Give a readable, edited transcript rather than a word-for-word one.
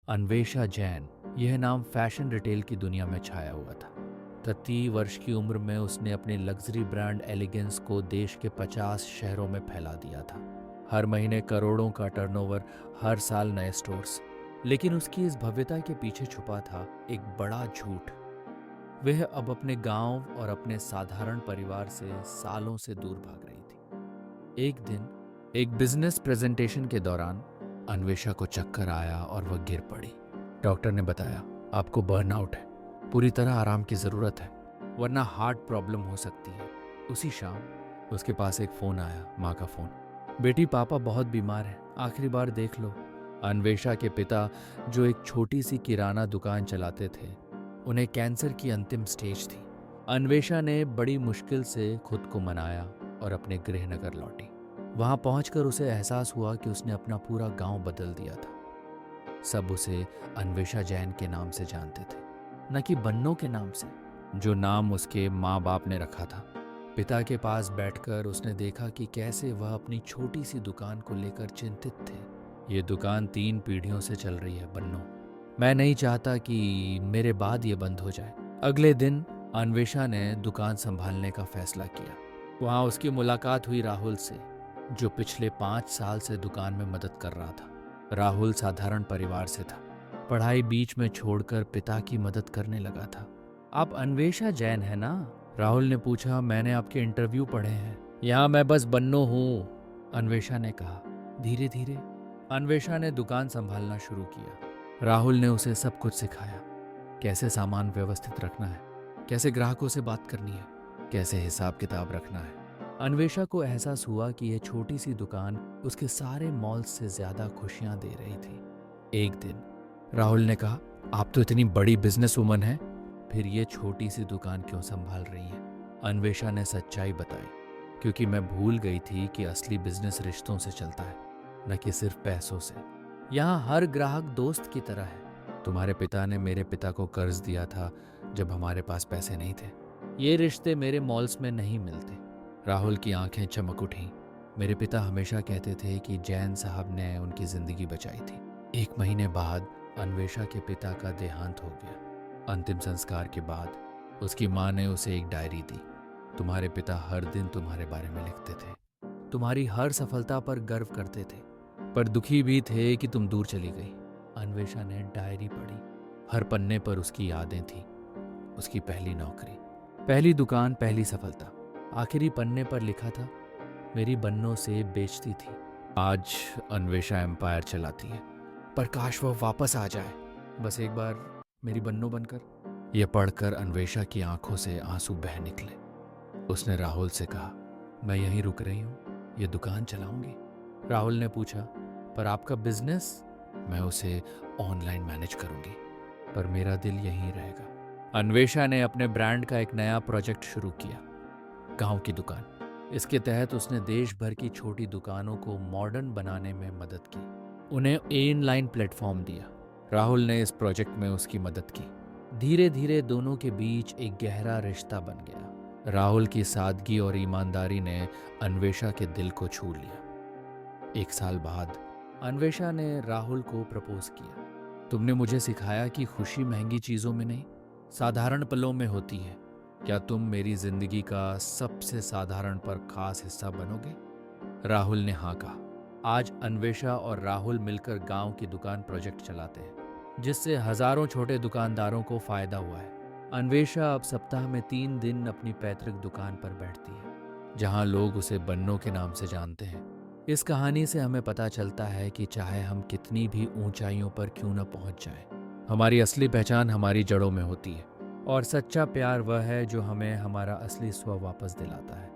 अन्वेषा जैन, यह नाम fashion retail की दुनिया में छाया हुआ था। 30 वर्ष की उम्र में उसने अपने लग्जरी ब्रांड एलिगेंस को देश के 50 शहरों में फैला दिया था। हर महीने करोड़ों का टर्नओवर, हर साल नए स्टोर्स। लेकिन उसकी इस भव्यता के पीछे छुपा था एक बड़ा झूठ। वह अब अपने गांव और अपने साधारण परिवार से सालों से दूर भाग रही थी। एक दिन एक बिजनेस प्रेजेंटेशन के दौरान अन्वेषा को चक्कर आया और वह गिर पड़ी। डॉक्टर ने बताया, आपको बर्नआउट है, पूरी तरह आराम की ज़रूरत है, वरना हार्ट प्रॉब्लम हो सकती है। उसी शाम उसके पास एक फ़ोन आया, माँ का फ़ोन। बेटी, पापा बहुत बीमार हैं, आखिरी बार देख लो। अन्वेषा के पिता, जो एक छोटी सी किराना दुकान चलाते थे, उन्हें कैंसर की अंतिम स्टेज थी। अन्वेषा ने बड़ी मुश्किल से खुद को मनाया और अपने गृहनगर लौटी। वहां पहुंचकर उसे एहसास हुआ कि उसने अपना पूरा गांव बदल दिया था। सब उसे अन्वेषा जैन के नाम से जानते थे, न कि बन्नों के नाम से, जो नाम उसके माँ बाप ने रखा था। पिता के पास बैठकर उसने देखा कि कैसे वह अपनी छोटी सी दुकान को लेकर चिंतित थे। ये दुकान 3 पीढ़ियों से चल रही है बन्नों। मैं नहीं चाहता कि मेरे बाद ये बंद हो जाए। अगले दिन अन्वेषा ने दुकान संभालने का फैसला किया। वहां उसकी मुलाकात हुई राहुल से, जो पिछले 5 साल से दुकान में मदद कर रहा था। राहुल साधारण परिवार से था, पढ़ाई बीच में छोड़कर पिता की मदद करने लगा था। आप अन्वेषा जैन है ना? राहुल ने पूछा। मैंने आपके इंटरव्यू पढ़े हैं। यहाँ मैं बस बन्नो हूँ, अन्वेषा ने कहा। धीरे धीरे अन्वेषा ने दुकान संभालना शुरू किया। राहुल ने उसे सब कुछ सिखाया, कैसे सामान व्यवस्थित रखना है, कैसे ग्राहकों से बात करनी है, कैसे हिसाब किताब रखना है। अन्वेषा को एहसास हुआ कि यह छोटी सी दुकान उसके सारे मॉल्स से ज्यादा खुशियां दे रही थी। एक दिन राहुल ने कहा, आप तो इतनी बड़ी बिजनेस वुमन हैं, फिर ये छोटी सी दुकान क्यों संभाल रही हैं? अन्वेषा ने सच्चाई बताई, क्योंकि मैं भूल गई थी कि असली बिजनेस रिश्तों से चलता है, न कि सिर्फ पैसों से। यहाँ हर ग्राहक दोस्त की तरह है। तुम्हारे पिता ने मेरे पिता को कर्ज दिया था जब हमारे पास पैसे नहीं थे। ये रिश्ते मेरे मॉल्स में नहीं मिलते। राहुल की आंखें चमक उठीं। मेरे पिता हमेशा कहते थे कि जैन साहब ने उनकी जिंदगी बचाई थी। 1 महीने बाद अन्वेषा के पिता का देहांत हो गया। अंतिम संस्कार के बाद उसकी माँ ने उसे एक डायरी दी। तुम्हारे पिता हर दिन तुम्हारे बारे में लिखते थे, तुम्हारी हर सफलता पर गर्व करते थे, पर दुखी भी थे कि तुम दूर चली गई। अन्वेषा ने डायरी पढ़ी। हर पन्ने पर उसकी यादें थीं, उसकी पहली नौकरी, पहली दुकान, पहली सफलता। आखिरी पन्ने पर लिखा था, मेरी बन्नों से बेचती थी, आज अन्वेषा एम्पायर चलाती है, पर काश वह वापस आ जाए, बस एक बार मेरी बन्नों बनकर। यह पढ़कर अन्वेषा की आंखों से आंसू बह निकले। उसने राहुल से कहा, मैं यहीं रुक रही हूँ, ये दुकान चलाऊंगी। राहुल ने पूछा, पर आपका बिजनेस? मैं उसे ऑनलाइन मैनेज करूंगी, पर मेरा दिल यहीं रहेगा। अन्वेषा ने अपने ब्रांड का एक नया प्रोजेक्ट शुरू किया, गांव की दुकान। इसके तहत उसने देश भर की छोटी दुकानों को मॉडर्न बनाने में मदद की, उन्हें ऑनलाइन प्लेटफॉर्म दिया। राहुल ने इस प्रोजेक्ट में उसकी मदद की। धीरे धीरे दोनों के बीच एक गहरा रिश्ता बन गया। राहुल की सादगी और ईमानदारी ने अन्वेषा के दिल को छू लिया। 1 साल बाद अन्वेषा ने राहुल को प्रपोज किया। तुमने मुझे सिखाया कि खुशी महंगी चीजों में नहीं, साधारण पलों में होती है। क्या तुम मेरी जिंदगी का सबसे साधारण पर खास हिस्सा बनोगे? राहुल ने हाँ कहा। आज अन्वेषा और राहुल मिलकर गांव की दुकान प्रोजेक्ट चलाते हैं, जिससे हजारों छोटे दुकानदारों को फायदा हुआ है। अन्वेषा अब सप्ताह में 3 दिन अपनी पैतृक दुकान पर बैठती है, जहां लोग उसे बन्नों के नाम से जानते हैं। इस कहानी से हमें पता चलता है कि चाहे हम कितनी भी ऊंचाइयों पर क्यों न पहुंच जाएं, हमारी असली पहचान हमारी जड़ों में होती है, और सच्चा प्यार वह है जो हमें हमारा असली स्व वापस दिलाता है।